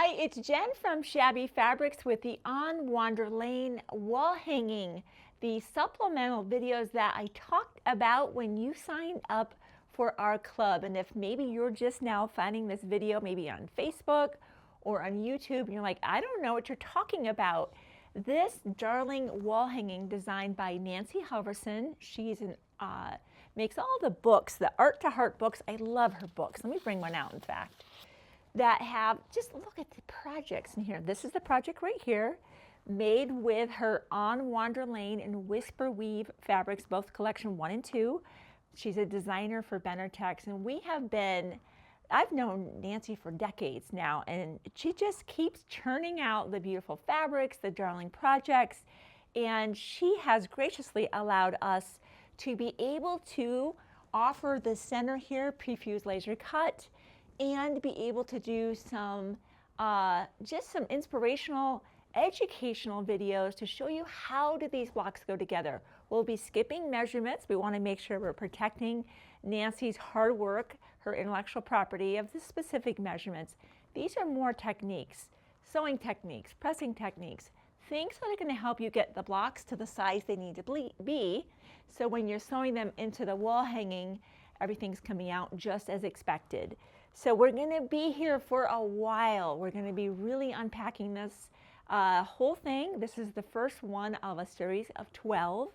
Hi, it's Jen from Shabby Fabrics with the On Wander Lane wall hanging, the supplemental videos that I talked about when you signed up for our club. And if maybe you're just now finding this video, maybe on Facebook or on YouTube, and you're like, I don't know what you're talking about. This darling wall hanging designed by Nancy Halverson. She's makes all the books, the Art to Heart books. I love her books. Let me bring one out, in fact, that have, just look at the projects in here. This is the project right here, made with her On Wander Lane and Whisper Weave fabrics, both collection 1 and 2. She's a designer for Benertex, and I've known Nancy for decades now, and she just keeps churning out the beautiful fabrics, the darling projects, and she has graciously allowed us to be able to offer the center here, prefused laser cut, and be able to do some, just some inspirational, educational videos to show you how do these blocks go together. We'll be skipping measurements. We want to make sure we're protecting Nancy's hard work, her intellectual property of the specific measurements. These are more techniques, sewing techniques, pressing techniques, things that are going to help you get the blocks to the size they need to be, so when you're sewing them into the wall hanging, everything's coming out just as expected. So we're going to be here for a while. We're going to be really unpacking this whole thing. This is the first one of a series of 12.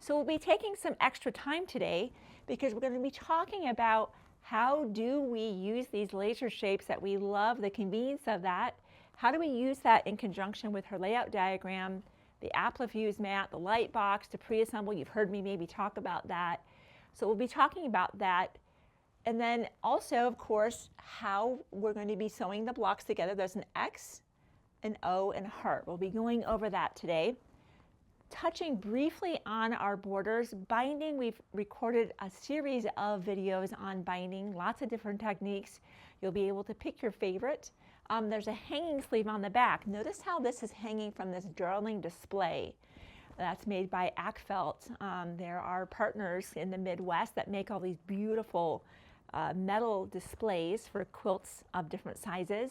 So we'll be taking some extra time today because we're going to be talking about how do we use these laser shapes that we love, the convenience of that. How do we use that in conjunction with her layout diagram, the Applique mat, the light box to pre-assemble? You've heard me maybe talk about that. So we'll be talking about that. And then also, of course, how we're going to be sewing the blocks together. There's an X, an O, and a heart. We'll be going over that today. Touching briefly on our borders. Binding, we've recorded a series of videos on binding, lots of different techniques. You'll be able to pick your favorite. There's a hanging sleeve on the back. Notice how this is hanging from this darling display. That's made by Ackfelt. There are partners in the Midwest that make all these beautiful metal displays for quilts of different sizes.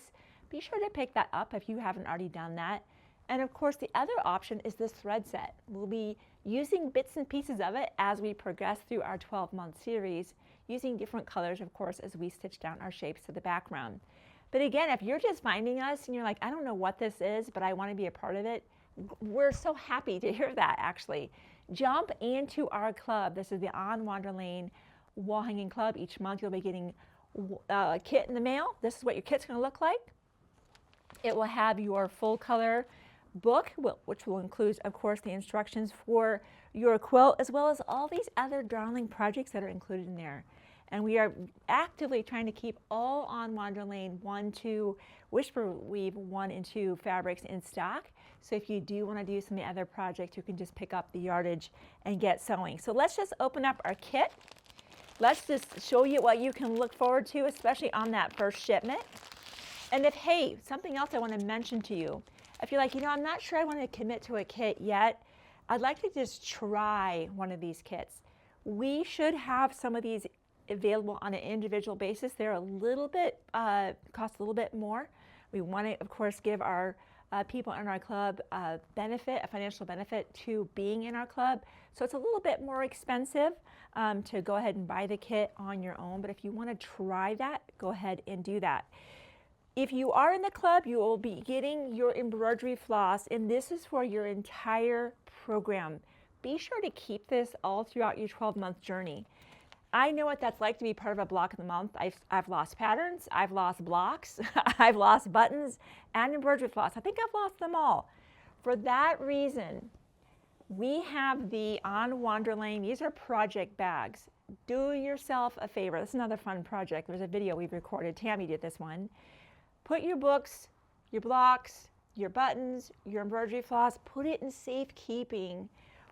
Be sure to pick that up if you haven't already done that. And of course, the other option is this thread set. We'll be using bits and pieces of it as we progress through our 12-month series, using different colors, of course, as we stitch down our shapes to the background. But again, if you're just finding us and you're like, I don't know what this is, but I want to be a part of it, we're so happy to hear that, actually. Jump into our club. This is the On Wander Lane Wall Hanging Club. Each month you'll be getting a kit in the mail. This is what your kit's going to look like. It will have your full color book, which will include, of course, the instructions for your quilt, as well as all these other darling projects that are included in there. And we are actively trying to keep all On Wander Lane 1, 2, Whisper Weave 1 and 2 fabrics in stock. So if you do want to do some of the other projects, you can just pick up the yardage and get sewing. So let's just open up our kit. Let's just show you what you can look forward to, especially on that first shipment. And if, hey, something else I want to mention to you. If you're like, you know, I'm not sure I want to commit to a kit yet, I'd like to just try one of these kits. We should have some of these available on an individual basis. They're a little bit, cost a little bit more. We want to, of course, give our people in our club a financial benefit to being in our club. So it's a little bit more expensive to go ahead and buy the kit on your own. But if you want to try that, go ahead and do that. If you are in the club, you will be getting your embroidery floss, and this is for your entire program. Be sure to keep this all throughout your 12-month journey. I know what that's like to be part of a block of the month. I've lost patterns, I've lost blocks, I've lost buttons, and embroidery floss. I think I've lost them all. For that reason, we have the On Wander Lane. These are project bags. Do yourself a favor. This is another fun project. There's a video we've recorded. Tammy did this one. Put your books, your blocks, your buttons, your embroidery floss, put it in safekeeping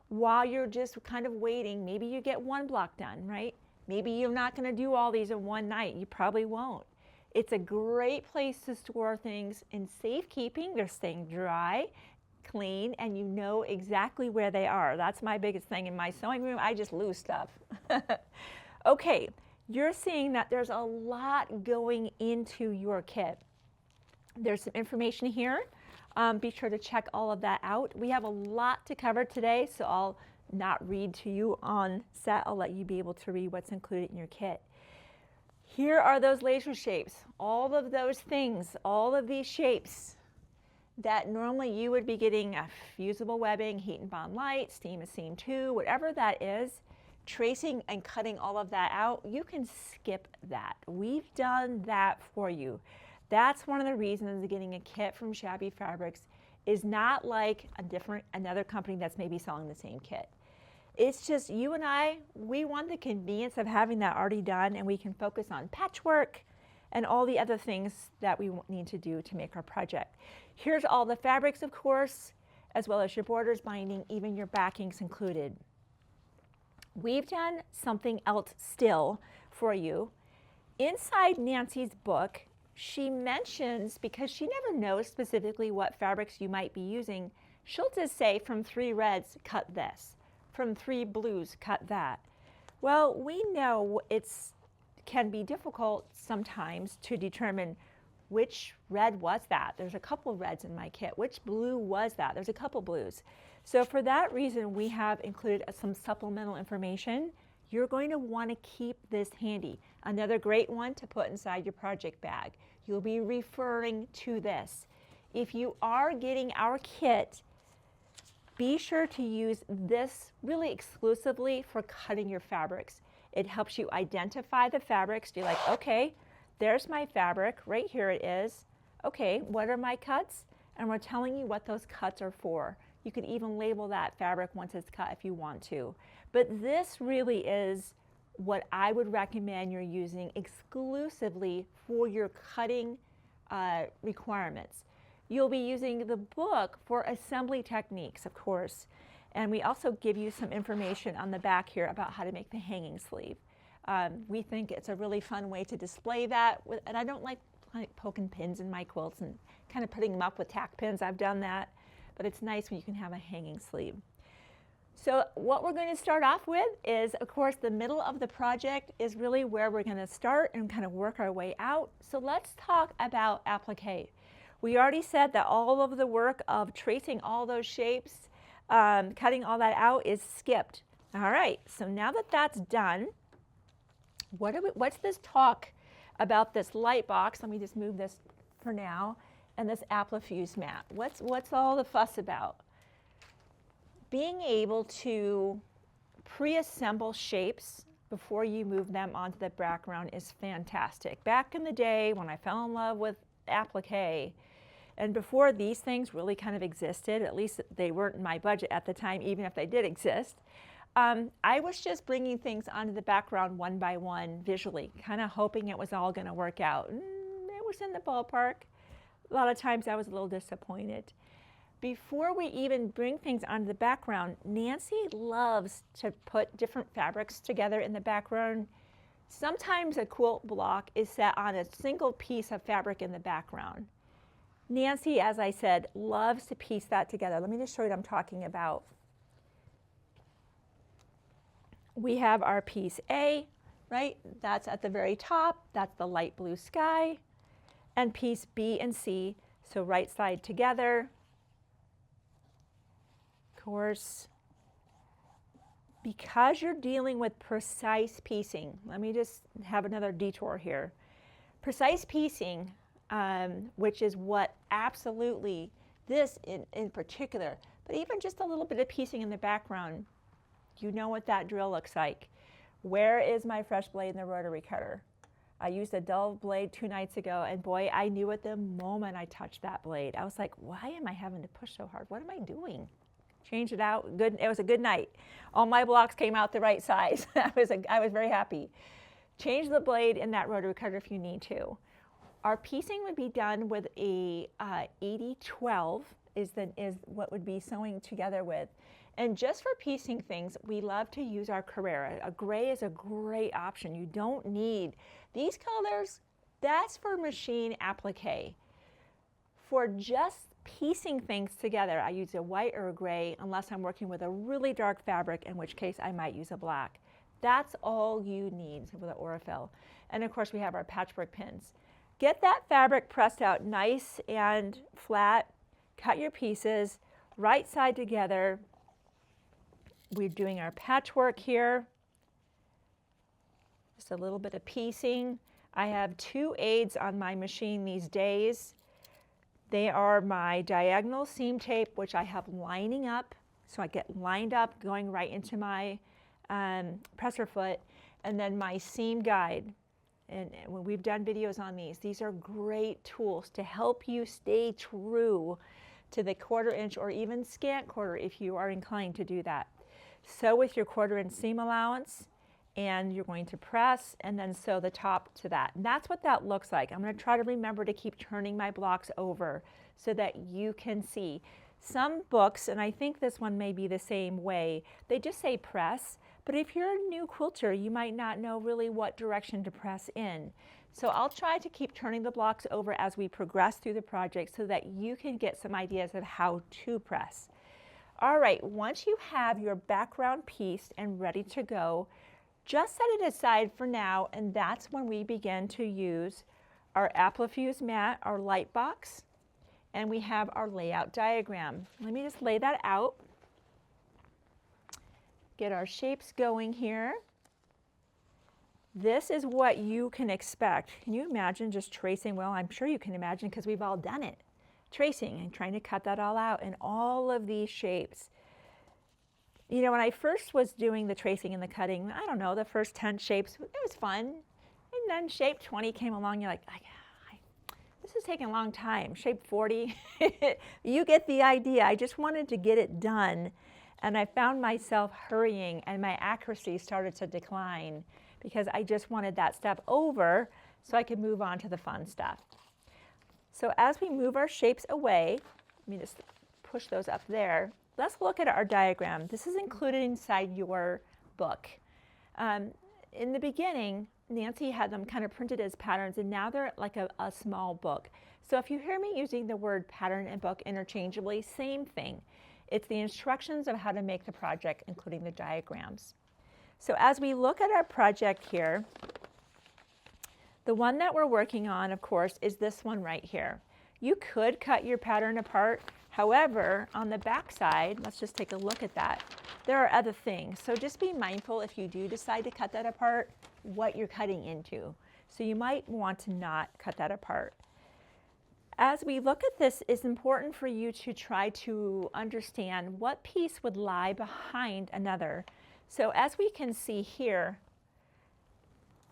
while you're just kind of waiting. Maybe you get one block done, right? Maybe you're not going to do all these in one night. You probably won't. It's a great place to store things in safekeeping. They're staying dry, clean, and you know exactly where they are. That's my biggest thing in my sewing room. I just lose stuff. Okay, you're seeing that there's a lot going into your kit. There's some information here. Be sure to check all of that out. We have a lot to cover today, so I'll not read to you on set. I'll let you be able to read what's included in your kit. Here are those laser shapes, all of those things, all of these shapes that normally you would be getting a fusible webbing, heat and bond light, steam and seam 2, whatever that is, tracing and cutting all of that out, you can skip that. We've done that for you. That's one of the reasons getting a kit from Shabby Fabrics is not like another company that's maybe selling the same kit. It's just you and I, we want the convenience of having that already done, and we can focus on patchwork and all the other things that we need to do to make our project. Here's all the fabrics, of course, as well as your borders, binding, even your backings included. We've done something else still for you. Inside Nancy's book, she mentions, because she never knows specifically what fabrics you might be using, she'll just say from 3 reds, cut this. From 3 blues, cut that. Well, we know it can be difficult sometimes to determine which red was that. There's a couple reds in my kit. Which blue was that? There's a couple blues. So for that reason, we have included some supplemental information. You're going to want to keep this handy. Another great one to put inside your project bag. You'll be referring to this. If you are getting our kit, be sure to use this really exclusively for cutting your fabrics. It helps you identify the fabrics. You're like, okay, there's my fabric, right here it is. Okay, what are my cuts? And we're telling you what those cuts are for. You could even label that fabric once it's cut if you want to. But this really is what I would recommend you're using exclusively for your cutting requirements. You'll be using the book for assembly techniques, of course, and we also give you some information on the back here about how to make the hanging sleeve. We think it's a really fun way to display that, and I don't like poking pins in my quilts and kind of putting them up with tack pins. I've done that, but it's nice when you can have a hanging sleeve. So what we're going to start off with is, of course, the middle of the project is really where we're going to start and kind of work our way out. So let's talk about applique. We already said that all of the work of tracing all those shapes, cutting all that out is skipped. All right, so now that that's done, what's this talk about this light box? Let me just move this for now, and this Applique mat. What's all the fuss about? Being able to pre-assemble shapes before you move them onto the background is fantastic. Back in the day when I fell in love with applique, and before these things really kind of existed, at least they weren't in my budget at the time, even if they did exist, I was just bringing things onto the background one by one visually, kind of hoping it was all going to work out. And it was in the ballpark. A lot of times I was a little disappointed. Before we even bring things onto the background, Nancy loves to put different fabrics together in the background. Sometimes a quilt block is set on a single piece of fabric in the background. Nancy, as I said, loves to piece that together. Let me just show you what I'm talking about. We have our piece A, right? That's at the very top. That's the light blue sky. And piece B and C, so right side together. Of course, because you're dealing with precise piecing, let me just have another detour here. Precise piecing, which is what absolutely this in particular, but even just a little bit of piecing in the background, you know what that drill looks like. Where is my fresh blade in the rotary cutter? I used a dull blade 2 nights ago, and boy, I knew at the moment I touched that blade. I was like, why am I having to push so hard? What am I doing? Change it out. Good. It was a good night. All my blocks came out the right size. I was very happy. Change the blade in that rotary cutter if you need to. Our piecing would be done with a 80-12 is what would be sewing together with. And just for piecing things, we love to use our Carrera. A gray is a great option. You don't need these colors. That's for machine applique. For just piecing things together, I use a white or a gray unless I'm working with a really dark fabric, in which case I might use a black. That's all you need with an Aurifil. And of course we have our patchwork pins. Get that fabric pressed out nice and flat. Cut your pieces right side together. We're doing our patchwork here. Just a little bit of piecing. I have 2 aids on my machine these days. They are my diagonal seam tape, which I have lining up. So I get lined up going right into my presser foot, and then my seam guide. And when we've done videos on these are great tools to help you stay true to the 1/4 inch or even scant quarter if you are inclined to do that. Sew with your 1/4 inch seam allowance, and you're going to press and then sew the top to that. And that's what that looks like. I'm going to try to remember to keep turning my blocks over so that you can see. Some books, and I think this one may be the same way, they just say press, but if you're a new quilter, you might not know really what direction to press in. So I'll try to keep turning the blocks over as we progress through the project so that you can get some ideas of how to press. All right, once you have your background pieced and ready to go, just set it aside for now, and that's when we begin to use our Applique mat, our light box, and we have our layout diagram. Let me just lay that out. Get our shapes going here. This is what you can expect. Can you imagine just tracing? Well, I'm sure you can imagine because we've all done it. Tracing and trying to cut that all out in all of these shapes. You know, when I first was doing the tracing and the cutting, I don't know, the first 10 shapes, it was fun. And then shape 20 came along, you're like, this is taking a long time. Shape 40, you get the idea. I just wanted to get it done. And I found myself hurrying and my accuracy started to decline because I just wanted that step over so I could move on to the fun stuff. So as we move our shapes away, let me just push those up there. Let's look at our diagram. This is included inside your book. In the beginning, Nancy had them kind of printed as patterns, and now they're like a small book. So if you hear me using the word pattern and book interchangeably, same thing. It's the instructions of how to make the project, including the diagrams. So as we look at our project here, the one that we're working on, of course, is this one right here. You could cut your pattern apart. However, on the back side, let's just take a look at that. There are other things. So just be mindful if you do decide to cut that apart, what you're cutting into. So you might want to not cut that apart. As we look at this, it's important for you to try to understand what piece would lie behind another. So as we can see here,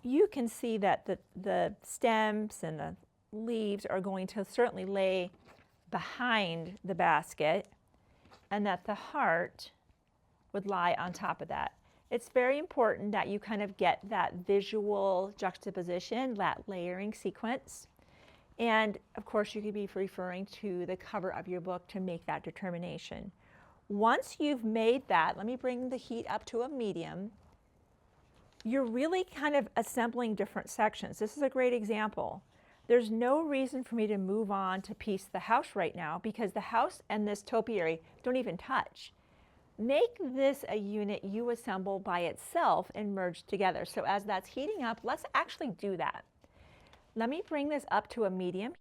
you can see that the stems and the leaves are going to certainly lay behind the basket, and that the heart would lie on top of that. It's very important that you kind of get that visual juxtaposition, that layering sequence. And of course, you could be referring to the cover of your book to make that determination. Once you've made that, let me bring the heat up to a medium. You're really kind of assembling different sections. This is a great example. There's no reason for me to move on to piece the house right now because the house and this topiary don't even touch. Make this a unit you assemble by itself and merge together. So as that's heating up, let's actually do that. Let me bring this up to a medium.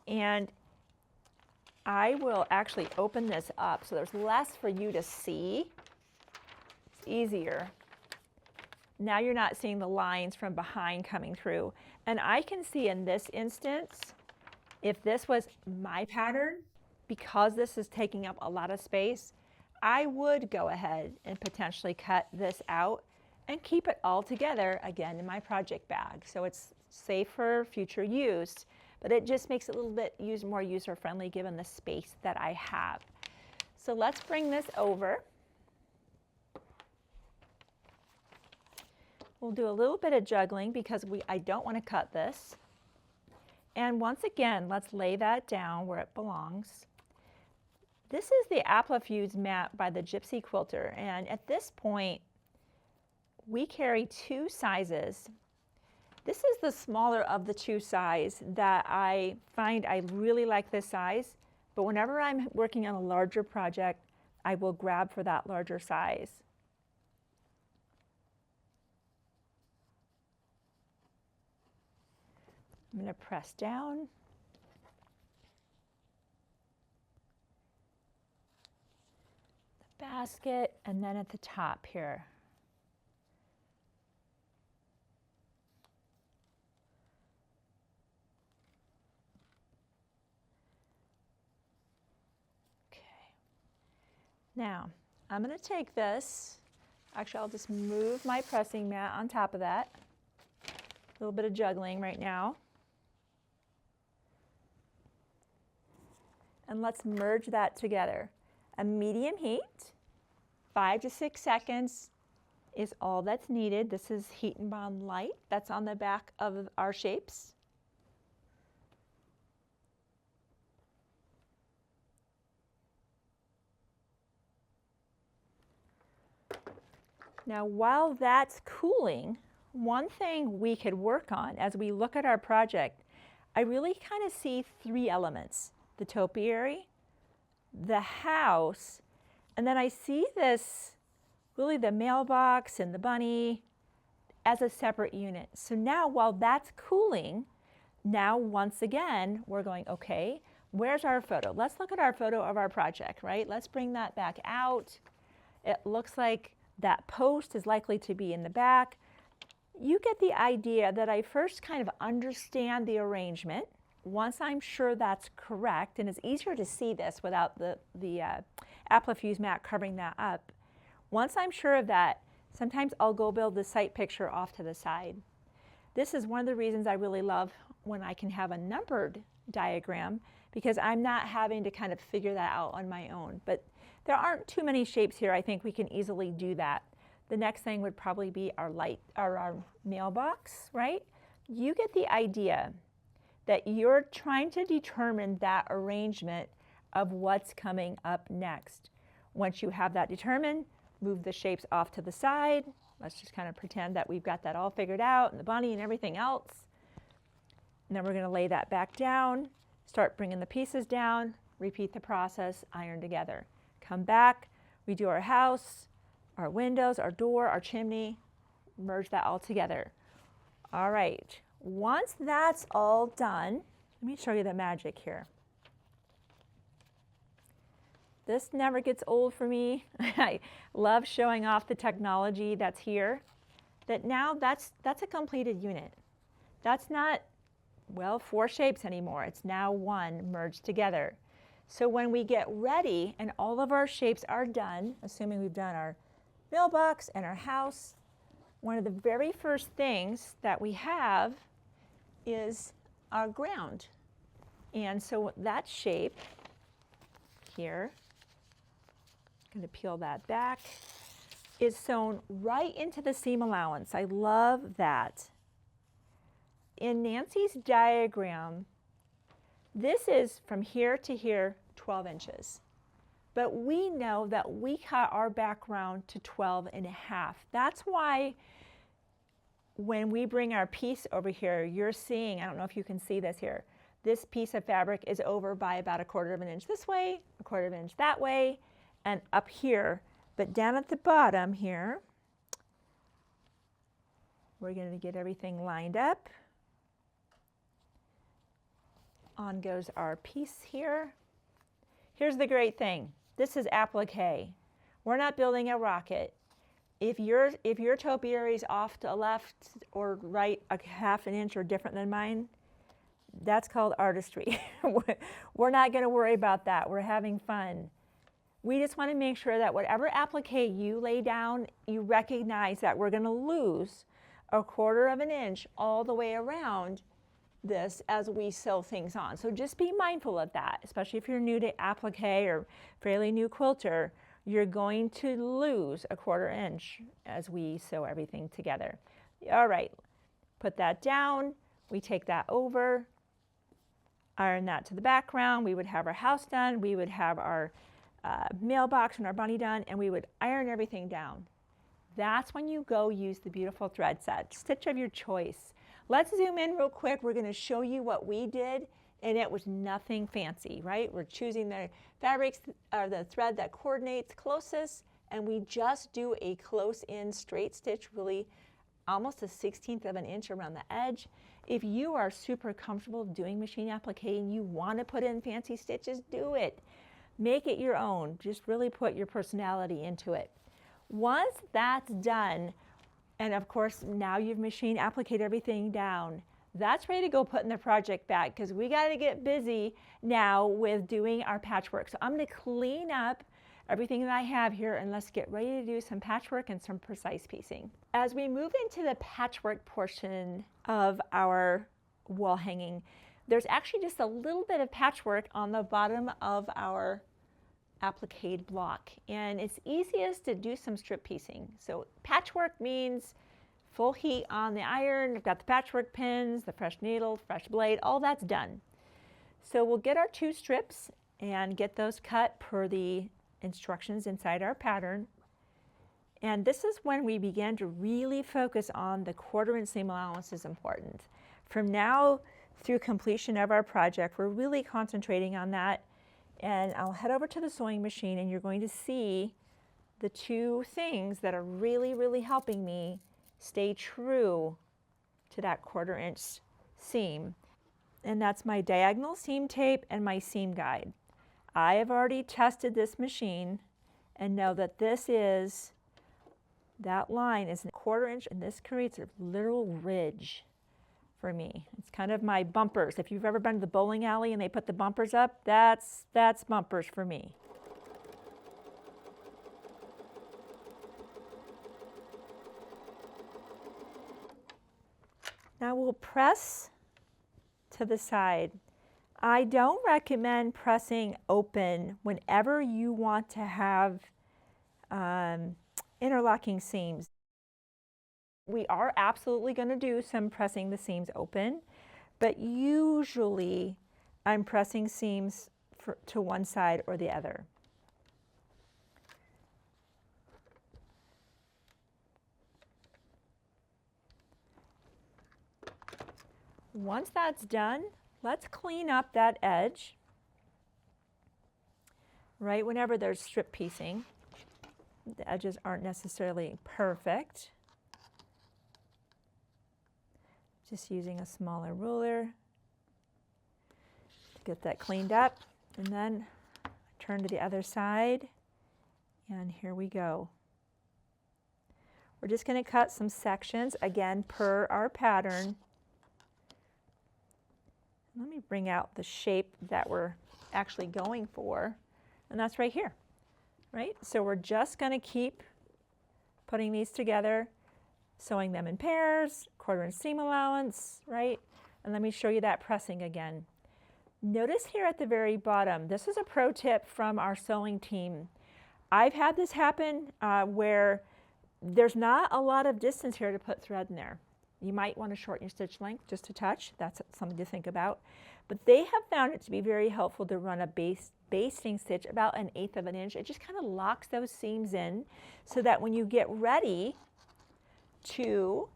And I will actually open this up so there's less for you to see. It's easier. Now you're not seeing the lines from behind coming through. And I can see in this instance, if this was my pattern, because this is taking up a lot of space, I would go ahead and potentially cut this out and keep it all together again in my project bag. So it's safe for future use, but it just makes it a little bit more user-friendly given the space that I have. So let's bring this over. We'll do a little bit of juggling because I don't want to cut this. And once again, let's lay that down where it belongs. This is the Applique mat by the Gypsy Quilter, and at this point, we carry 2 sizes. This is the smaller of the 2 size that I find I really like this size, but whenever I'm working on a larger project, I will grab for that larger size. I'm going to press down. The basket, and then at the top here. Okay. Now, I'm going to take this. Actually, I'll just move my pressing mat on top of that. A little bit of juggling right now. And let's merge that together. A medium heat, 5 to 6 seconds is all that's needed. This is Heat and Bond Light. That's on the back of our shapes. Now, while that's cooling, one thing we could work on as we look at our project, I really kind of see 3 elements: the topiary, the house, and then I see this, really the mailbox and the bunny as a separate unit. So now while that's cooling, now once again, we're going, okay, where's our photo? Let's look at our photo of our project, right? Let's bring that back out. It looks like that post is likely to be in the back. You get the idea that I first kind of understand the arrangement. Once I'm sure that's correct, and it's easier to see this without the Applique mat covering that up. Once I'm sure of that, sometimes I'll go build the site picture off to the side. This is one of the reasons I really love when I can have a numbered diagram, because I'm not having to kind of figure that out on my own. But there aren't too many shapes here. I think we can easily do that. The next thing would probably be our mailbox, right? You get the idea that you're trying to determine that arrangement of what's coming up next. Once you have that determined, move the shapes off to the side. Let's just kind of pretend that we've got that all figured out, and the bunny and everything else. And then we're going to lay that back down, start bringing the pieces down, repeat the process, iron together. Come back, we do our house, our windows, our door, our chimney, merge that all together. All right, once that's all done, let me show you the magic here. This never gets old for me. I love showing off the technology that's here. That now that's a completed unit. That's not, well, 4 shapes anymore. It's now 1 merged together. So when we get ready and all of our shapes are done, assuming we've done our mailbox and our house, one of the very first things that we have is our ground. And so that shape here, I'm going to peel that back, is sewn right into the seam allowance. I love that. In Nancy's diagram, this is from here to here, 12 inches. But we know that we cut our background to 12.5. That's why when we bring our piece over here, you're seeing, I don't know if you can see this here, this piece of fabric is over by about 1/4 inch this way, 1/4 inch that way, and up here. But down at the bottom here, we're going to get everything lined up. On goes our piece here. Here's the great thing. This is applique. We're not building a rocket. If your topiary is off to the left or right 1/2 inch or different than mine, that's called artistry. We're not going to worry about that. We're having fun. We just want to make sure that whatever applique you lay down, you recognize that we're going to lose 1/4 inch all the way around this as we sew things on. So just be mindful of that, especially if you're new to applique or fairly new quilter. You're going to lose 1/4 inch as we sew everything together. All right, put that down. We take that over, iron that to the background. We would have our house done. We would have our mailbox and our bunny done, and we would iron everything down. That's when you go use the beautiful thread set, stitch of your choice. Let's zoom in real quick. We're going to show you what we did, and it was nothing fancy, right? We're choosing the fabrics or the thread that coordinates closest, and we just do a close-in straight stitch, really almost 1/16 inch around the edge, If you are super comfortable doing machine applique and you want to put in fancy stitches, do it. Make it your own. Just really put your personality into it. Once that's done, and of course now you've machine appliqued everything down, that's ready to go put in the project bag because we got to get busy now with doing our patchwork. So I'm going to clean up everything that I have here and let's get ready to do some patchwork and some precise piecing. As we move into the patchwork portion of our wall hanging, there's actually just a little bit of patchwork on the bottom of our applique block, and it's easiest to do some strip piecing. So patchwork means full heat on the iron. I've got the patchwork pins, the fresh needle, fresh blade, all that's done. So we'll get our 2 strips and get those cut per the instructions inside our pattern. And this is when we begin to really focus on the 1/4 inch seam allowance is important. From now through completion of our project, we're really concentrating on that. And I'll head over to the sewing machine and you're going to see the 2 things that are really, really helping me stay true to that 1/4 inch seam. And that's my diagonal seam tape and my seam guide. I have already tested this machine and know that that line is a 1/4 inch, and this creates a literal ridge for me. It's kind of my bumpers. If you've ever been to the bowling alley and they put the bumpers up, that's bumpers for me. Now we'll press to the side. I don't recommend pressing open whenever you want to have interlocking seams. We are absolutely going to do some pressing the seams open, but usually I'm pressing seams to one side or the other. Once that's done, let's clean up that edge. Right whenever there's strip piecing, the edges aren't necessarily perfect. Just using a smaller ruler to get that cleaned up. And then turn to the other side, and here we go. We're just going to cut some sections, again, per our pattern. Let me bring out the shape that we're actually going for, and that's right here, right? So we're just going to keep putting these together, sewing them in pairs, 1/4 inch seam allowance, right? And let me show you that pressing again. Notice here at the very bottom, this is a pro tip from our sewing team. I've had this happen where there's not a lot of distance here to put thread in there. You might want to shorten your stitch length just a touch. That's something to think about. But they have found it to be very helpful to run a basting stitch about 1/8 of an inch. It just kind of locks those seams in so that when you get ready to,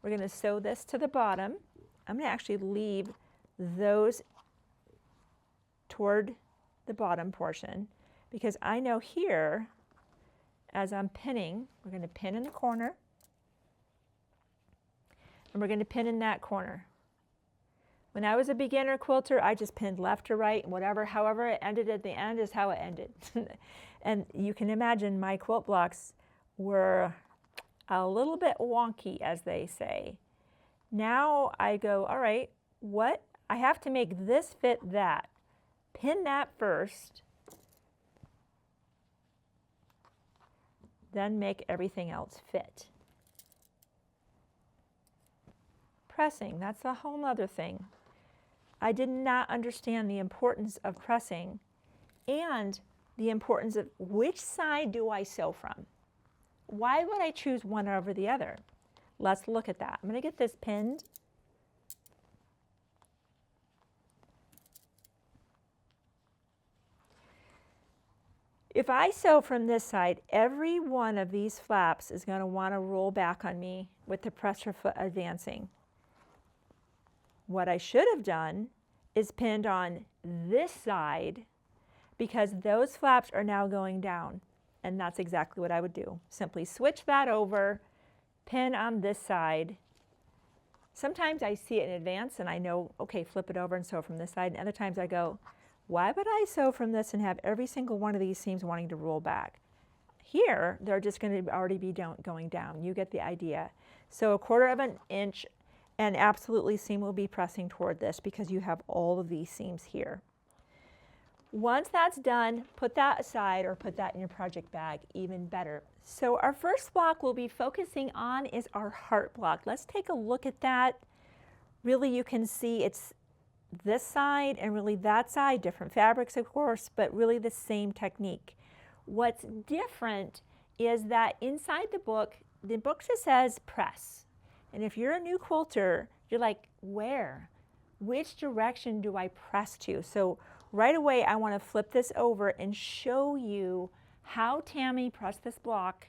we're going to sew this to the bottom. I'm going to actually leave those toward the bottom portion because I know here, as I'm pinning, we're going to pin in the corner. And we're going to pin in that corner. When I was a beginner quilter, I just pinned left to right, and however it ended at the end is how it ended. And you can imagine my quilt blocks were a little bit wonky, as they say. Now I go, all right, I have to make this fit that. Pin that first, then make everything else fit. Pressing, that's a whole other thing. I did not understand the importance of pressing and the importance of which side do I sew from. Why would I choose one over the other? Let's look at that. I'm going to get this pinned. If I sew from this side, every one of these flaps is going to want to roll back on me with the presser foot advancing. What I should have done is pinned on this side because those flaps are now going down, and that's exactly what I would do. Simply switch that over, pin on this side, Sometimes I see it in advance and I know, okay, flip it over and sew from this side. And other times I go, why would I sew from this and have every single one of these seams wanting to roll back? Here, they're just going to already be going down. You get the idea. So 1/4 of an inch, and absolutely seam will be pressing toward this because you have all of these seams here. Once that's done, put that aside or put that in your project bag, even better. So our first block we'll be focusing on is our heart block. Let's take a look at that. Really, you can see it's this side and really that side, different fabrics of course, but really the same technique. What's different is that inside the book just says press. And if you're a new quilter, you're like, where? Which direction do I press to? So right away, I want to flip this over and show you how Tammy pressed this block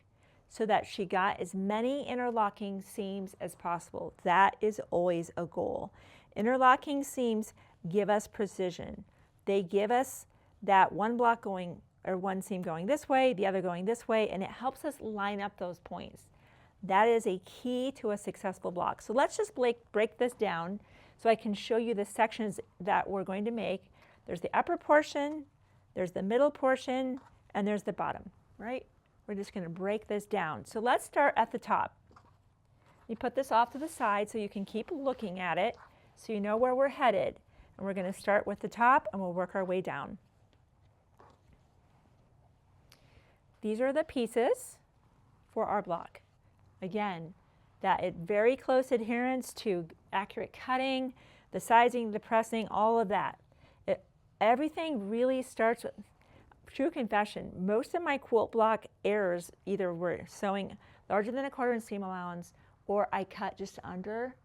so that she got as many interlocking seams as possible. That is always a goal. Interlocking seams give us precision. They give us that one block going, or one seam going this way, the other going this way, and it helps us line up those points. That is a key to a successful block. So let's just break this down so I can show you the sections that we're going to make. There's the upper portion, there's the middle portion, and there's the bottom, right? We're just going to break this down. So let's start at the top. You put this off to the side so you can keep looking at it so you know where we're headed. And we're going to start with the top and we'll work our way down. These are the pieces for our block. Again, that very close adherence to accurate cutting, the sizing, the pressing, all of that. Everything really starts with, true confession, most of my quilt block errors either were sewing larger than 1/4 inch seam allowance or I cut just under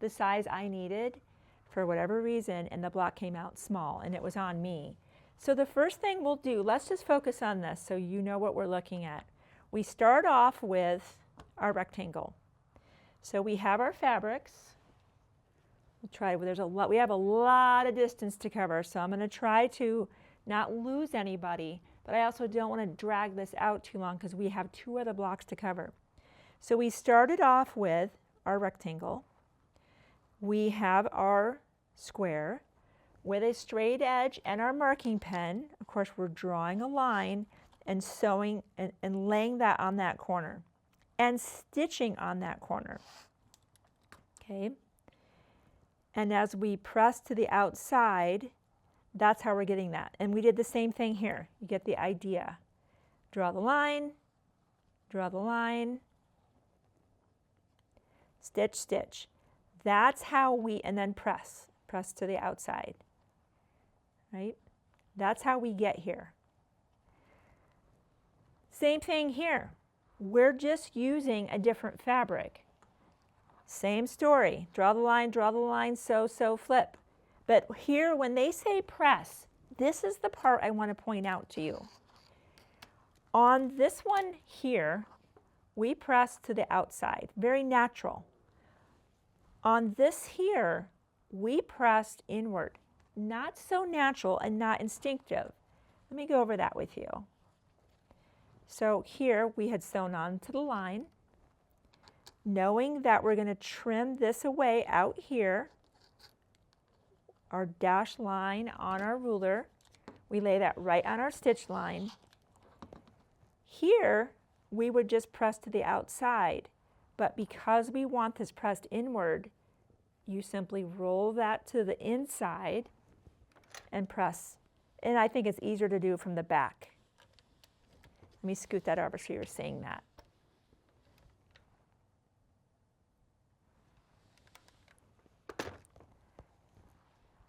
the size I needed for whatever reason and the block came out small and it was on me. So the first thing we'll do, let's just focus on this so you know what we're looking at. We start off with our rectangle. So we have our fabrics. We'll try, we have a lot of distance to cover, so I'm going to try to not lose anybody, but I also don't want to drag this out too long because we have 2 other blocks to cover. So we started off with our rectangle. We have our square with a straight edge and our marking pen. Of course, we're drawing a line and sewing and laying that on that corner and stitching on that corner. Okay. And as we press to the outside, that's how we're getting that. And we did the same thing here. You get the idea. Draw the line, stitch, stitch. That's how we, and then press to the outside, right? That's how we get here. Same thing here. We're just using a different fabric. Same story, draw the line, sew, sew, flip. But here, when they say press, this is the part I want to point out to you. On this one here, we press to the outside, very natural. On this here, we pressed inward, not so natural and not instinctive. Let me go over that with you. So here, we had sewn on to the line. Knowing that we're going to trim this away out here, our dashed line on our ruler, we lay that right on our stitch line. Here, we would just press to the outside, but because we want this pressed inward, you simply roll that to the inside and press. And I think it's easier to do from the back. Let me scoot that over so you're seeing that.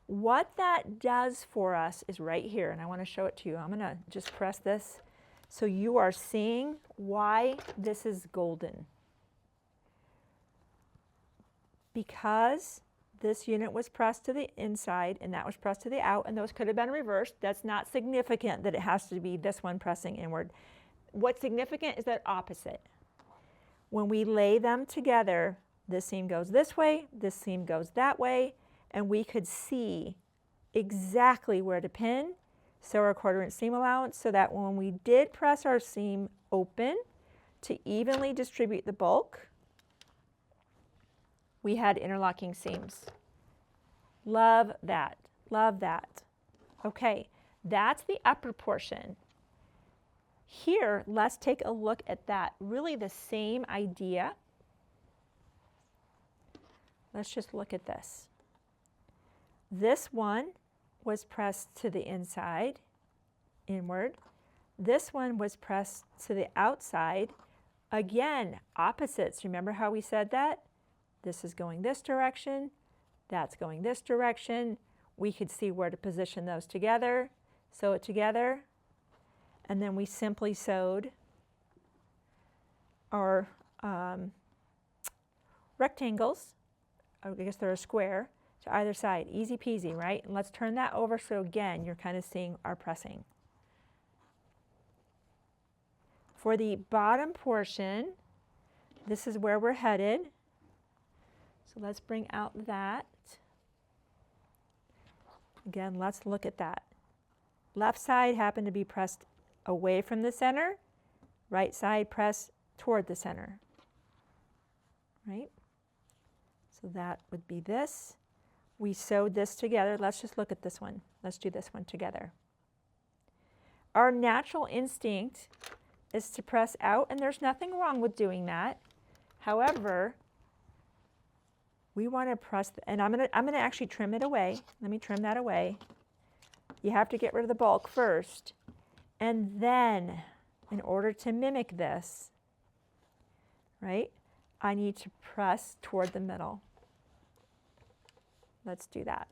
What that does for us is right here, and I want to show it to you. I'm going to just press this so you are seeing why this is golden. Because this unit was pressed to the inside and that was pressed to the out, and those could have been reversed. That's not significant that it has to be this one pressing inward. What's significant is that opposite. When we lay them together, this seam goes this way, this seam goes that way, and we could see exactly where to pin, sew our 1/4 inch seam allowance so that when we did press our seam open to evenly distribute the bulk, we had interlocking seams. Love that, love that. Okay, that's the upper portion. Here, let's take a look at that. Really the same idea. Let's just look at this. This one was pressed to the inside, inward. This one was pressed to the outside. Again, opposites. Remember how we said that? This is going this direction, that's going this direction. We could see where to position those together, sew it together, and then we simply sewed our rectangles, I guess they're a square, to either side. Easy peasy, right? And let's turn that over so again, you're kind of seeing our pressing. For the bottom portion, this is where we're headed. So let's bring out that. Again, let's look at that. Left side happened to be pressed away from the center. Right side pressed toward the center. Right? So that would be this. We sewed this together. Let's just look at this one. Let's do this one together. Our natural instinct is to press out, and there's nothing wrong with doing that. However, we want to press, and I'm gonna actually trim it away. Let me trim that away. You have to get rid of the bulk first, and then, in order to mimic this, right, I need to press toward the middle. Let's do that.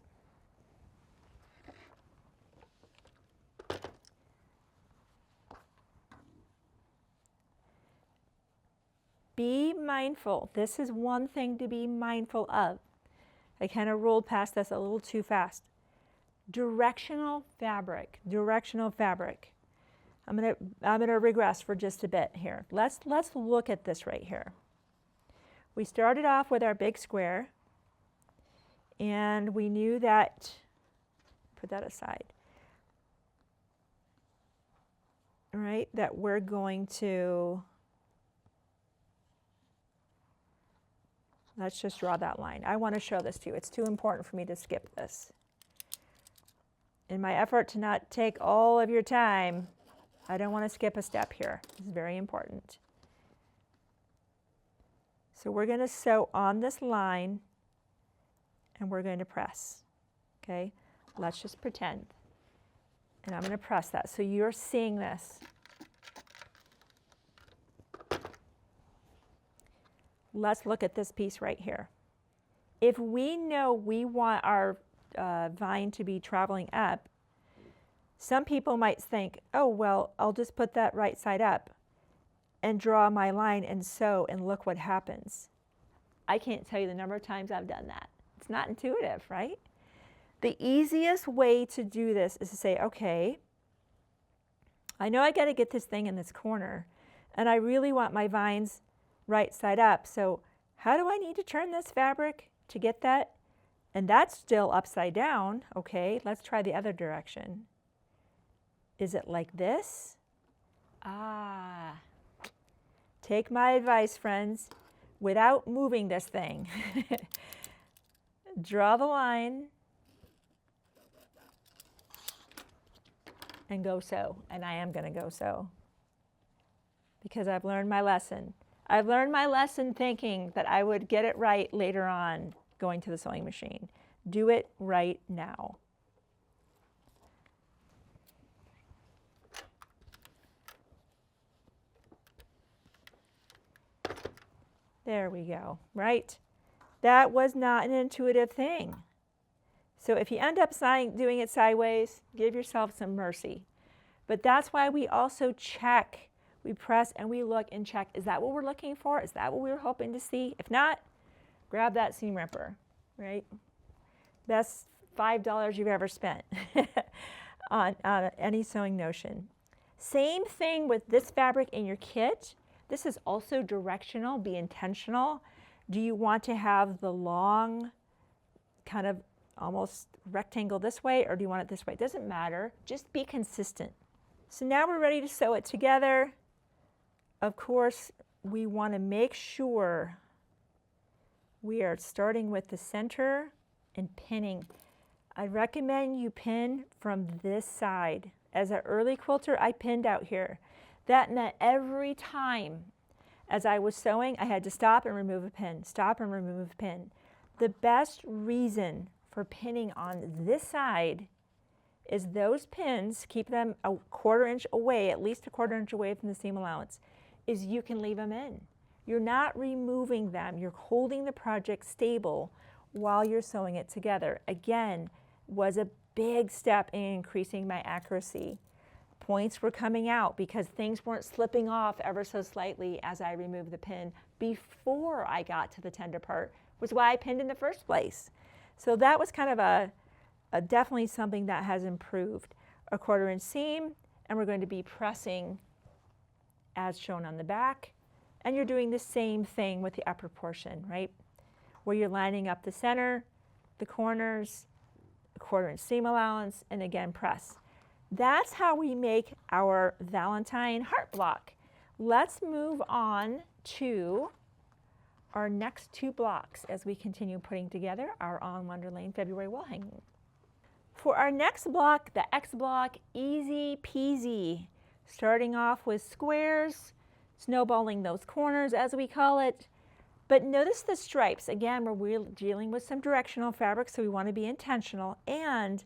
Be mindful. This is one thing to be mindful of. I kind of rolled past this a little too fast. Directional fabric. Directional fabric. I'm gonna regress for just a bit here. Let's look at this right here. We started off with our big square, and we knew that. Put that aside. All right, that we're going to. Let's just draw that line. I want to show this to you. It's too important for me to skip this. In my effort to not take all of your time, I don't want to skip a step here. It's very important. So we're going to sew on this line, and we're going to press. Okay? Let's just pretend. And I'm going to press that. So you're seeing this. Let's look at this piece right here. If we know we want our vine to be traveling up, some people might think, oh, well, I'll just put that right side up and draw my line and sew and look what happens. I can't tell you the number of times I've done that. It's not intuitive, right? The easiest way to do this is to say, okay, I know I got to get this thing in this corner, and I really want my vines right side up. So how do I need to turn this fabric to get that? And that's still upside down. Okay, let's try the other direction. Is it like this? Ah, take my advice, friends, without moving this thing. Draw the line and go sew. And I am going to go sew because I've learned my lesson. I've learned my lesson thinking that I would get it right later on going to the sewing machine. Do it right now. There we go, right? That was not an intuitive thing. So if you end up doing it sideways, give yourself some mercy. But that's why we also check. We press and we look and check. Is that what we're looking for? Is that what we were hoping to see? If not, grab that seam ripper, right? Best $5 you've ever spent on any sewing notion. Same thing with this fabric in your kit. This is also directional. Be intentional. Do you want to have the long kind of almost rectangle this way, or do you want it this way? It doesn't matter. Just be consistent. So now we're ready to sew it together. Of course, we want to make sure We are starting with the center and pinning. I recommend you pin from this side. As an early quilter, I pinned out here. That meant every time as I was sewing, I had to stop and remove a pin, stop and remove a pin. The best reason for pinning on this side is those pins, keep them a 1/4 inch away, at least a 1/4 inch away from the seam allowance, is you can leave them in. You're not removing them, you're holding the project stable while you're sewing it together. Again, was a big step in increasing my accuracy. Points were coming out because things weren't slipping off ever so slightly as I removed the pin before I got to the tender part, was why I pinned in the first place. So that was kind of a definitely something that has improved. A 1/4 inch seam, and we're going to be pressing as shown on the back. And you're doing the same thing with the upper portion, right? Where you're lining up the center, the corners, a 1/4 inch seam allowance, and again press. That's how we make our Valentine heart block. Let's move on to our next 2 blocks as we continue putting together our On Wonder Lane February wall hanging. For our next block, the X block, easy peasy. Starting off with squares, snowballing those corners as we call it. But notice the stripes. Again, we're dealing with some directional fabric, so we want to be intentional. And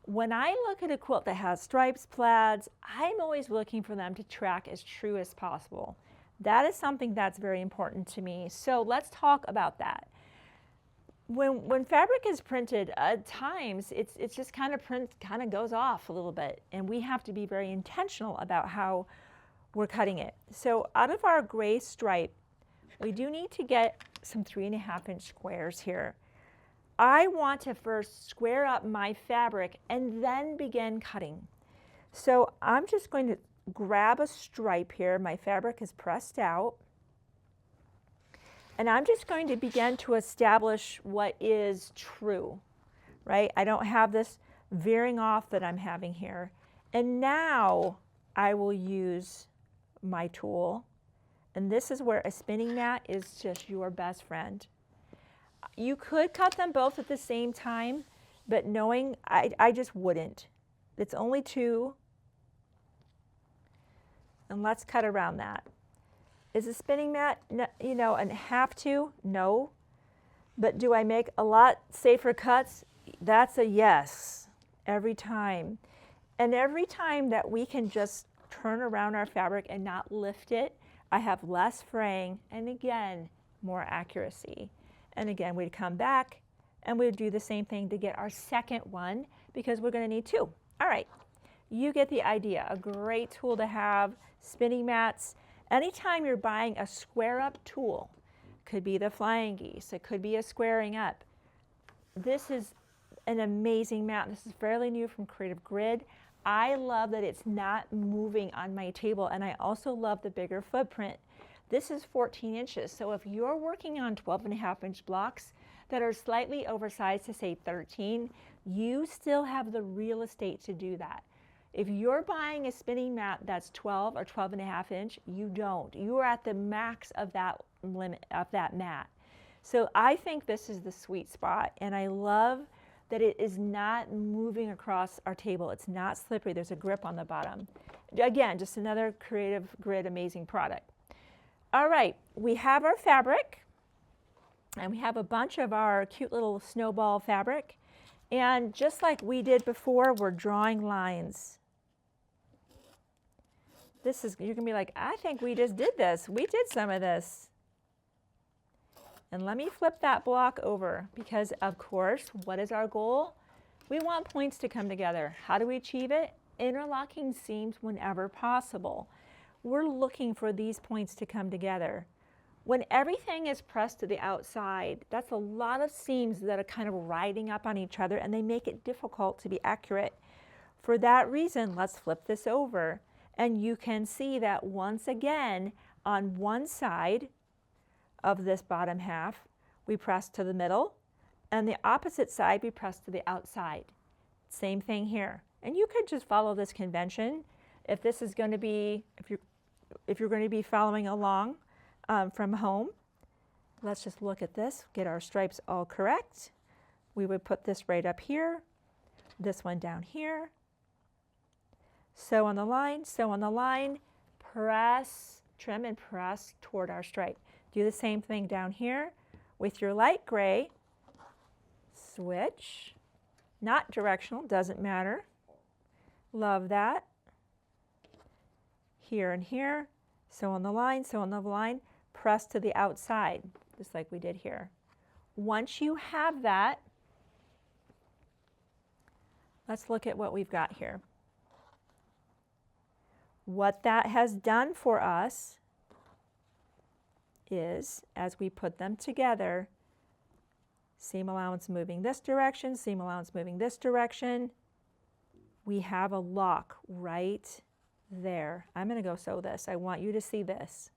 when I look at a quilt that has stripes, plaids, I'm always looking for them to track as true as possible. That is something that's very important to me. So let's talk about that. When fabric is printed, at times it's just kind of goes off a little bit, and we have to be very intentional about how we're cutting it. So out of our gray stripe, we do need to get some 3.5 inch squares here. I want to first square up my fabric and then begin cutting. So I'm just going to grab a stripe here. My fabric is pressed out. And I'm just going to begin to establish what is true, right? I don't have this veering off that I'm having here. And now I will use my tool. And this is where a spinning mat is just your best friend. You could cut them both at the same time, but knowing I just wouldn't. It's only 2. And let's cut around that. Is a spinning mat, you know, and have to? No. But do I make a lot safer cuts? That's a yes, every time. And every time that we can just turn around our fabric and not lift it, I have less fraying, and again, more accuracy. And again, we'd come back and we'd do the same thing to get our second one, because we're going to need 2. All right, you get the idea. A great tool to have, spinning mats. Anytime you're buying a square up tool, could be the Flying Geese, it could be a squaring up. This is an amazing mat. This is fairly new from Creative Grid. I love that it's not moving on my table, and I also love the bigger footprint. This is 14 inches, so if you're working on 12.5 inch blocks that are slightly oversized to say 13, you still have the real estate to do that. If you're buying a spinning mat that's 12 or 12.5 inch, you don't. You are at the max of that limit of that mat. So I think this is the sweet spot, and I love that it is not moving across our table. It's not slippery. There's a grip on the bottom. Again, just another Creative Grid amazing product. All right, we have our fabric, and we have a bunch of our cute little snowball fabric. And just like we did before, we're drawing lines. This is, you're gonna be like, I think we just did this. We did some of this. And let me flip that block over, because of course, what is our goal? We want points to come together. How do we achieve it? Interlocking seams whenever possible. We're looking for these points to come together. When everything is pressed to the outside, that's a lot of seams that are kind of riding up on each other, and they make it difficult to be accurate. For that reason, let's flip this over, and you can see that once again, on one side of this bottom half, we press to the middle, and the opposite side we press to the outside. Same thing here. And you could just follow this convention. If this is going to be, if you're going to be following along from home, Let's just look at this, get our stripes all correct. We would put this right up here, this one down here. Sew on the line, press, trim and press toward our stripe. Do the same thing down here with your light gray. Switch, not directional, doesn't matter. Love that. Here and here, sew on the line, press to the outside, just like we did here. Once you have that, let's look at what we've got here. What that has done for us is, as we put them together, seam allowance moving this direction, seam allowance moving this direction, we have a lock right there. I'm going to go sew this. I want you to see this.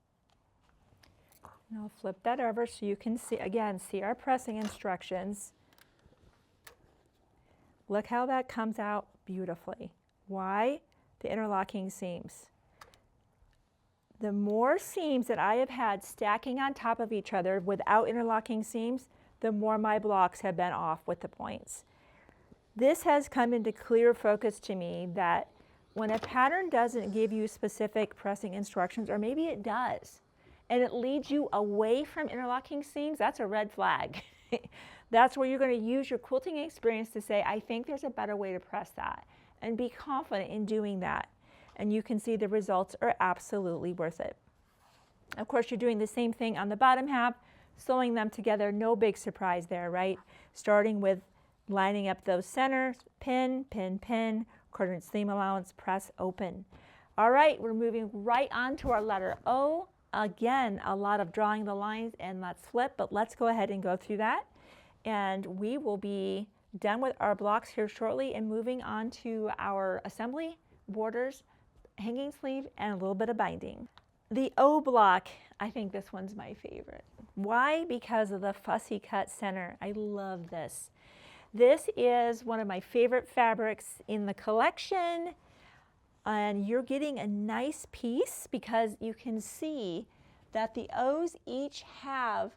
And I'll flip that over so you can see, again, see our pressing instructions. Look how that comes out beautifully. Why? The interlocking seams. The more seams that I have had stacking on top of each other without interlocking seams, the more my blocks have been off with the points. This has come into clear focus to me that when a pattern doesn't give you specific pressing instructions, or maybe it does, and it leads you away from interlocking seams, that's a red flag. That's where you're going to use your quilting experience to say, I think there's a better way to press that, and be confident in doing that. And you can see the results are absolutely worth it. Of course, you're doing the same thing on the bottom half, sewing them together, no big surprise there, right? Starting with lining up those centers, pin, pin, pin, quarter-inch seam allowance, press, open. All right, we're moving right on to our letter O. Again, a lot of drawing the lines, and let's flip, but let's go ahead and go through that. And we will be done with our blocks here shortly and moving on to our assembly, borders, hanging sleeve, and a little bit of binding. The O block, I think this one's my favorite. Why? Because of the fussy cut center. I love this. This is one of my favorite fabrics in the collection, and you're getting a nice piece because you can see that the O's each have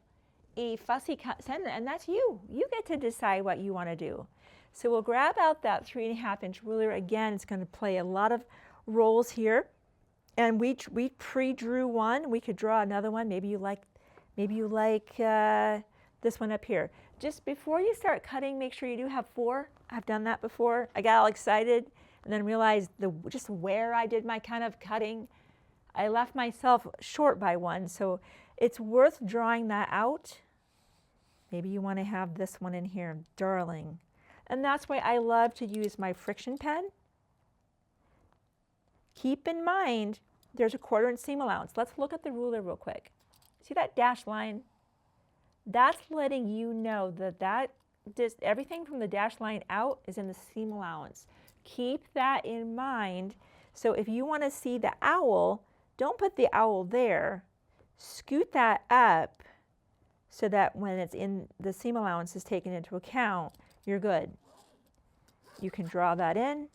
a fussy cut center, and that's you. You get to decide what you want to do. So we'll grab out that 3.5-inch ruler. Again, it's going to play a lot of roles here, and we pre-drew one. We could draw another one. Maybe you like this one up here. Just before you start cutting, make sure you do have 4. I've done that before. I got all excited and then realized just where I did my kind of cutting. I left myself short by 1, so it's worth drawing that out. Maybe you want to have this one in here, darling. And that's why I love to use my friction pen. Keep in mind, there's a quarter-inch seam allowance. Let's look at the ruler real quick. See that dashed line? That's letting you know that everything from the dashed line out is in the seam allowance. Keep that in mind. So if you want to see the owl, don't put the owl there. Scoot that up so that when it's in the seam allowance is taken into account, you're good. You can draw that in.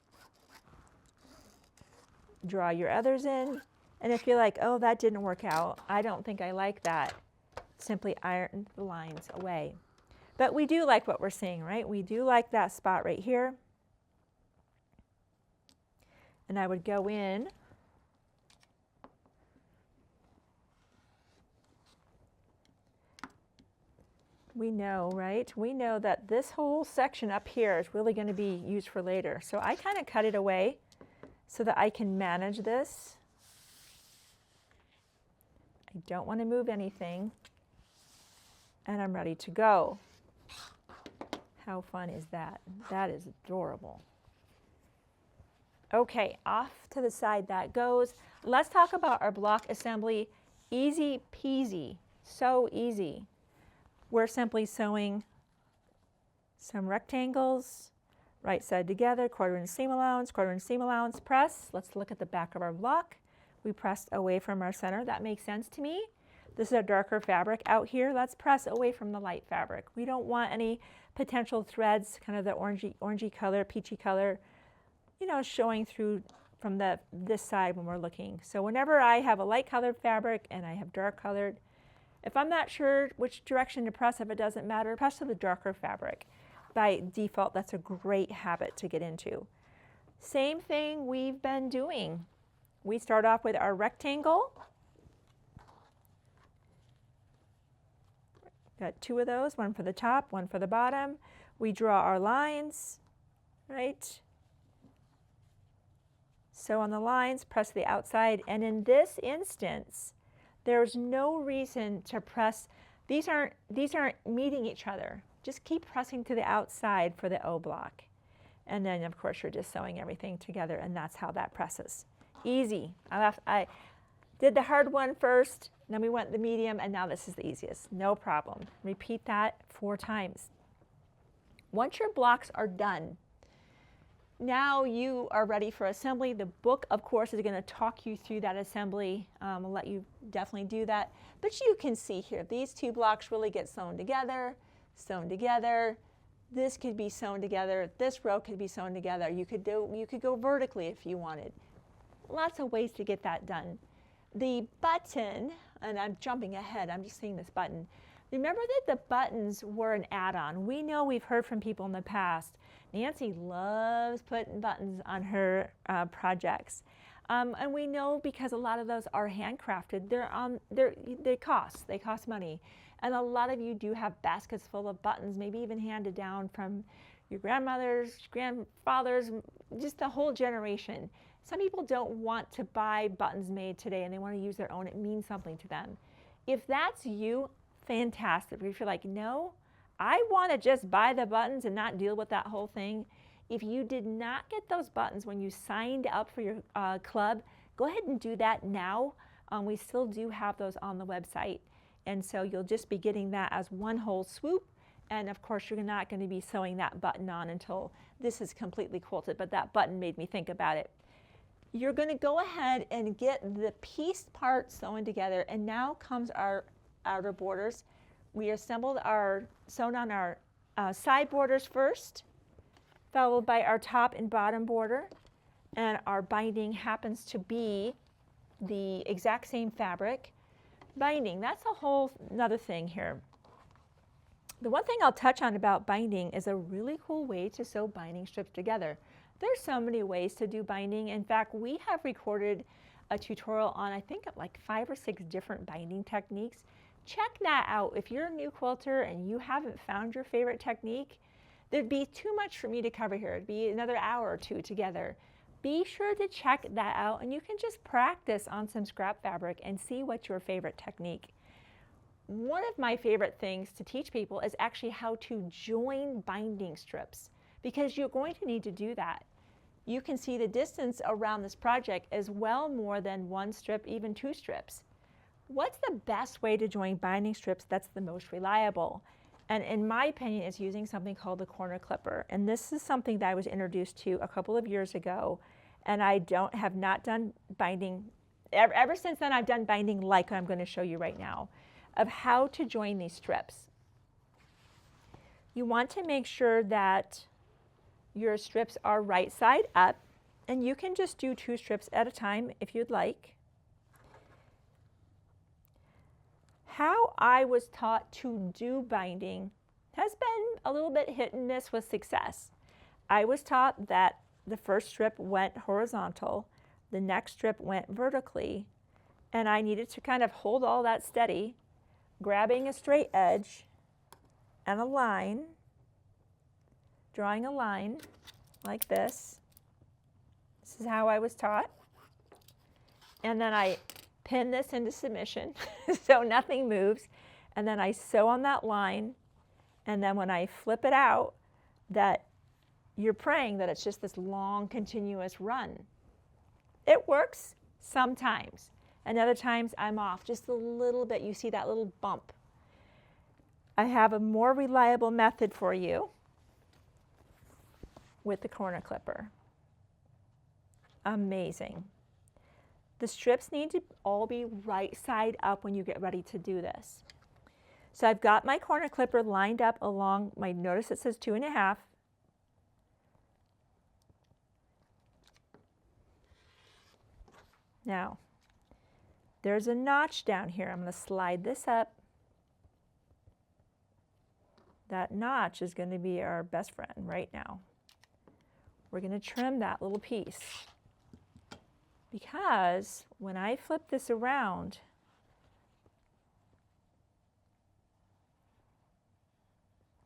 Draw your others in. And if you're like, oh, that didn't work out, I don't think I like that, simply iron the lines away. But we do like what we're seeing, right? We do like that spot right here. And I would go in we know, right? We know that this whole section up here is really going to be used for later. So I kind of cut it away so that I can manage this. I don't want to move anything. And I'm ready to go. How fun is that? That is adorable. Okay, off to the side that goes. Let's talk about our block assembly. Easy peasy, so easy. We're simply sewing some rectangles, right side together, quarter-inch seam allowance, press. Let's look at the back of our block. We pressed away from our center. That makes sense to me. This is a darker fabric out here. Let's press away from the light fabric. We don't want any potential threads, kind of the orangey color, peachy color, you know, showing through from this side when we're looking. So whenever I have a light colored fabric and I have dark colored, If I'm not sure which direction to press, if it doesn't matter, press to the darker fabric. By default, that's a great habit to get into. Same thing we've been doing. We start off with our rectangle. Got 2 of those, one for the top, one for the bottom. We draw our lines, right? Sew on the lines, press the outside, and in this instance, there's no reason to press. These aren't meeting each other. Just keep pressing to the outside for the O block. And then, of course, you're just sewing everything together, and that's how that presses. Easy. I did the hard one first, then we went the medium, and now this is the easiest. No problem. Repeat that 4 times. Once your blocks are done, now you are ready for assembly. The book, of course, is going to talk you through that assembly. I'll let you definitely do that. But you can see here, these 2 blocks really get sewn together, sewn together. This could be sewn together. This row could be sewn together. You could go vertically if you wanted. Lots of ways to get that done. The button, and I'm jumping ahead, I'm just seeing this button. Remember that the buttons were an add-on. We know, we've heard from people in the past, Nancy loves putting buttons on her projects. And we know because a lot of those are handcrafted, they cost money. And a lot of you do have baskets full of buttons, maybe even handed down from your grandmothers, grandfathers, just the whole generation. Some people don't want to buy buttons made today and they want to use their own. It means something to them. If that's you, fantastic. If you're like, no, I want to just buy the buttons and not deal with that whole thing. If you did not get those buttons when you signed up for your club, go ahead and do that now. We still do have those on the website. And so you'll just be getting that as one whole swoop. And of course, you're not going to be sewing that button on until this is completely quilted, but that button made me think about it. You're going to go ahead and get the pieced part sewn together, and now comes our outer borders. We assembled sewn on our side borders first, followed by our top and bottom border, and our binding happens to be the exact same fabric. Binding, that's a whole another thing here. The one thing I'll touch on about binding is a really cool way to sew binding strips together. There's so many ways to do binding. In fact, we have recorded a tutorial on, I think, like 5 or 6 different binding techniques. Check that out. If you're a new quilter and you haven't found your favorite technique, there'd be too much for me to cover here. It'd be another hour or 2 together. Be sure to check that out, and you can just practice on some scrap fabric and see what's your favorite technique. One of my favorite things to teach people is actually how to join binding strips, because you're going to need to do that. You can see the distance around this project is well more than 1 strip, even 2 strips. What's the best way to join binding strips that's the most reliable? And in my opinion, it's using something called the corner clipper. And this is something that I was introduced to a couple of years ago, and I have not done binding. Ever since then, I've done binding like I'm going to show you right now, of how to join these strips. You want to make sure that your strips are right side up, and you can just do 2 strips at a time if you'd like. How I was taught to do binding has been a little bit hit and miss with success. I was taught that the first strip went horizontal, the next strip went vertically, and I needed to kind of hold all that steady, grabbing a straight edge and a line, drawing a line like this. This is how I was taught. And then I pin this into submission so nothing moves, and then I sew on that line, and then when I flip it out, that you're praying that it's just this long continuous run. It works sometimes, and other times I'm off just a little bit. You see that little bump. I have a more reliable method for you with the corner clipper. Amazing. The strips need to all be right side up when you get ready to do this. So I've got my corner clipper lined up along my, notice it says 2.5. Now, there's a notch down here. I'm going to slide this up that notch is going to be our best friend right now. We're going to trim that little piece because when I flip this around,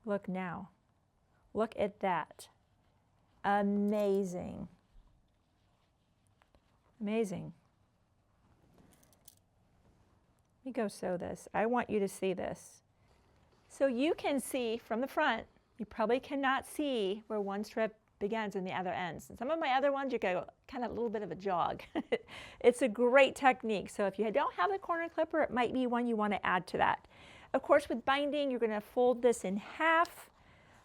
look now, look at that. Amazing. Amazing. Let me go sew this. I want you to see this. So you can see from the front, you probably cannot see where one strip begins and the other ends. And some of my other ones, you go kind of a little bit of a jog. It's a great technique. So if you don't have the corner clipper, it might be one you want to add to that. Of course, with binding, you're going to fold this in half,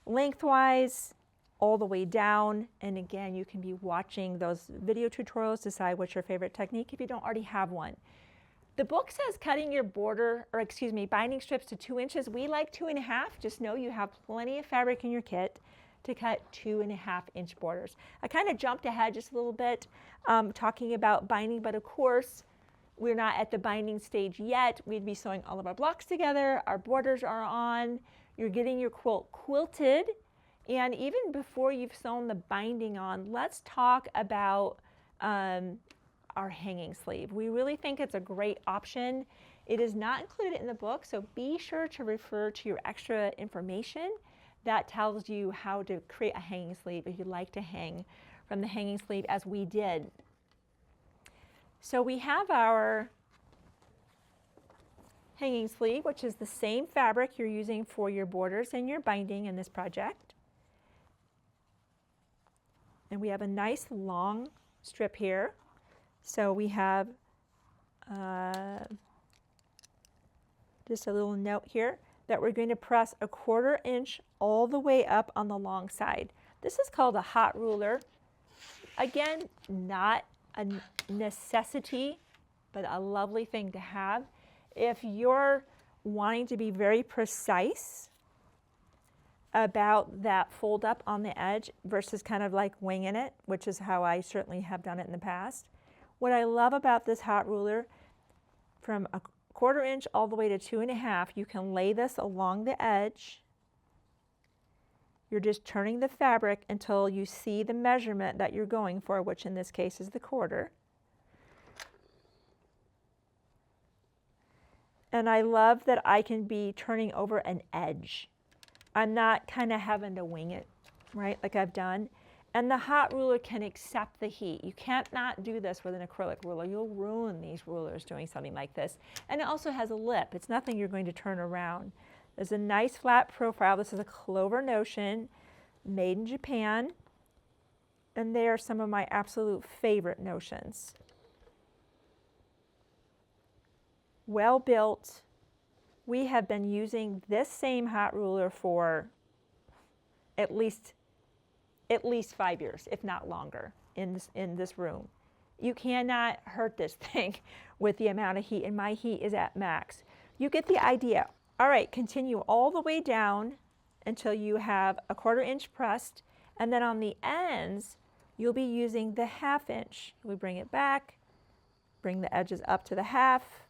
lengthwise, all the way down. And again, you can be watching those video tutorials, decide what's your favorite technique if you don't already have one. The book says cutting your border, or excuse me, binding strips to 2 inches. We like 2.5. Just know you have plenty of fabric in your kit to cut 2.5-inch borders. I kind of jumped ahead just a little bit talking about binding, but of course, we're not at the binding stage yet. We'd be sewing all of our blocks together. Our borders are on. You're getting your quilt quilted. And even before you've sewn the binding on, let's talk about our hanging sleeve. We really think it's a great option. It is not included in the book, so be sure to refer to your extra information that tells you how to create a hanging sleeve if you'd like to hang from the hanging sleeve as we did. So we have our hanging sleeve, which is the same fabric you're using for your borders and your binding in this project. And we have a nice long strip here. So we have just a little note here that we're going to press 1/4 inch all the way up on the long side. This is called a hot ruler. Again, not a necessity, but a lovely thing to have. If you're wanting to be very precise about that fold up on the edge versus kind of like winging it, which is how I certainly have done it in the past. What I love about this hot ruler, from 1/4 inch all the way to 2.5, you can lay this along the edge. You're just turning the fabric until you see the measurement that you're going for, which in this case is the 1/4. And I love that I can be turning over an edge. I'm not kind of having to wing it, right, like I've done. And the hot ruler can accept the heat. You can't not do this with an acrylic ruler. You'll ruin these rulers doing something like this. And it also has a lip. It's nothing you're going to turn around. There's a nice flat profile. This is a Clover Notion, made in Japan. And they are some of my absolute favorite notions. Well built. We have been using this same hot ruler for at least 5 years, if not longer, in this room. You cannot hurt this thing with the amount of heat, and my heat is at max. You get the idea. All right, continue all the way down until you have 1/4 inch pressed, and then on the ends, you'll be using the 1/2 inch. We bring it back, bring the edges up to the 1/2,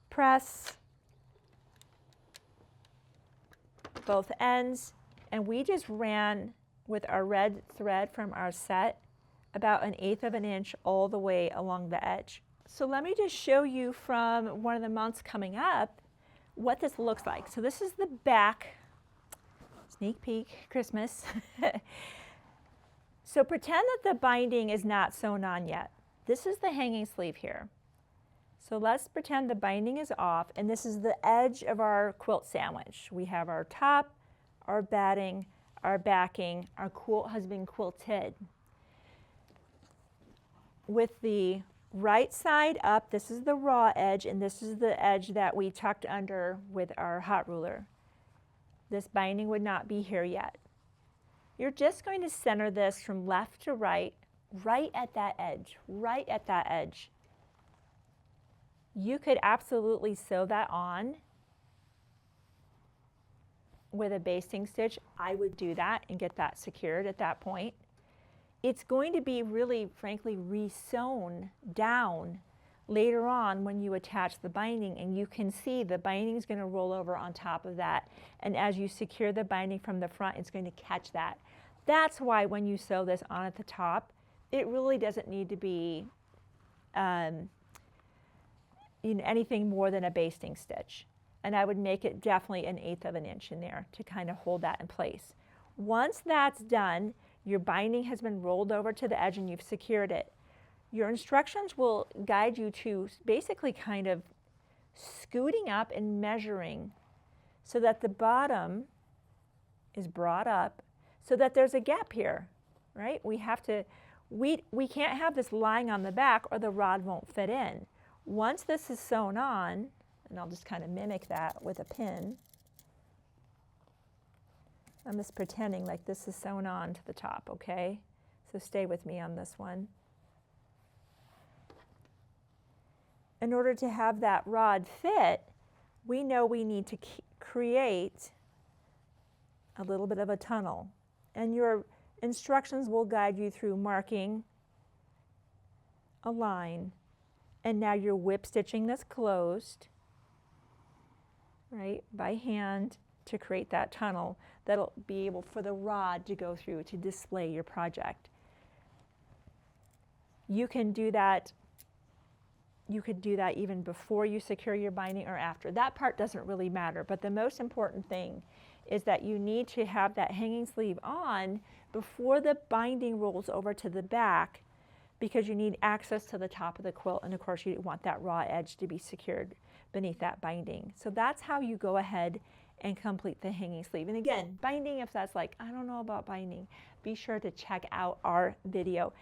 press both ends, and we just ran with our red thread from our set about 1/8 inch all the way along the edge. So let me just show you from one of the months coming up what this looks like. So this is the back, sneak peek, Christmas. So pretend that the binding is not sewn on yet. This is the hanging sleeve here. So let's pretend the binding is off, and this is the edge of our quilt sandwich. We have our top, our batting, our backing, our quilt has been quilted. With the right side up, this is the raw edge, and this is the edge that we tucked under with our hot ruler. This binding would not be here yet. You're just going to center this from left to right, right at that edge, right at that edge. You could absolutely sew that on with a basting stitch. I would do that and get that secured at that point. It's going to be really, frankly, re-sewn down later on when you attach the binding, and you can see the binding is going to roll over on top of that. And as you secure the binding from the front, it's going to catch that. That's why when you sew this on at the top, it really doesn't need to be anything more than a basting stitch. And I would make it definitely 1/8 of an inch in there to kind of hold that in place. Once that's done, your binding has been rolled over to the edge and you've secured it. Your instructions will guide you to basically kind of scooting up and measuring so that the bottom is brought up so that there's a gap here, right? We can't have this lying on the back or the rod won't fit in. Once this is sewn on, and I'll just kind of mimic that with a pin. I'm just pretending like this is sewn on to the top, okay? So stay with me on this one. In order to have that rod fit, we know we need to create a little bit of a tunnel. And your instructions will guide you through marking a line. And now you're whip stitching this closed, right, by hand to create that tunnel that'll be able for the rod to go through to display your project. You can do that. You could do that even before you secure your binding or after. That part doesn't really matter, but the most important thing is that you need to have that hanging sleeve on before the binding rolls over to the back, because you need access to the top of the quilt, and of course you want that raw edge to be secured beneath that binding. So that's how you go ahead and complete the hanging sleeve. And again, binding, if that's like, I don't know about binding, be sure to check out our video.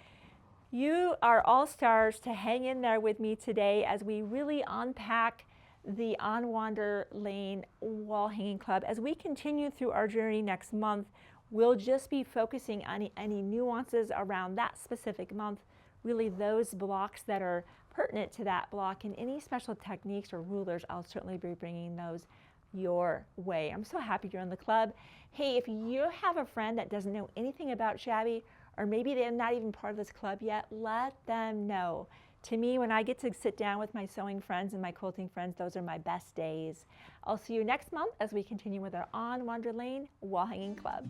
You are all stars to hang in there with me today as we really unpack the On Wander Lane Wall Hanging Club. As we continue through our journey next month, we'll just be focusing on any nuances around that specific month, really those blocks that are pertinent to that block, and any special techniques or rulers, I'll certainly be bringing those your way. I'm so happy you're in the club. Hey, if you have a friend that doesn't know anything about Shabby, or maybe they're not even part of this club yet, let them know. To me, when I get to sit down with my sewing friends and my quilting friends, those are my best days. I'll see you next month as we continue with our On Wander Lane Wall Hanging Club.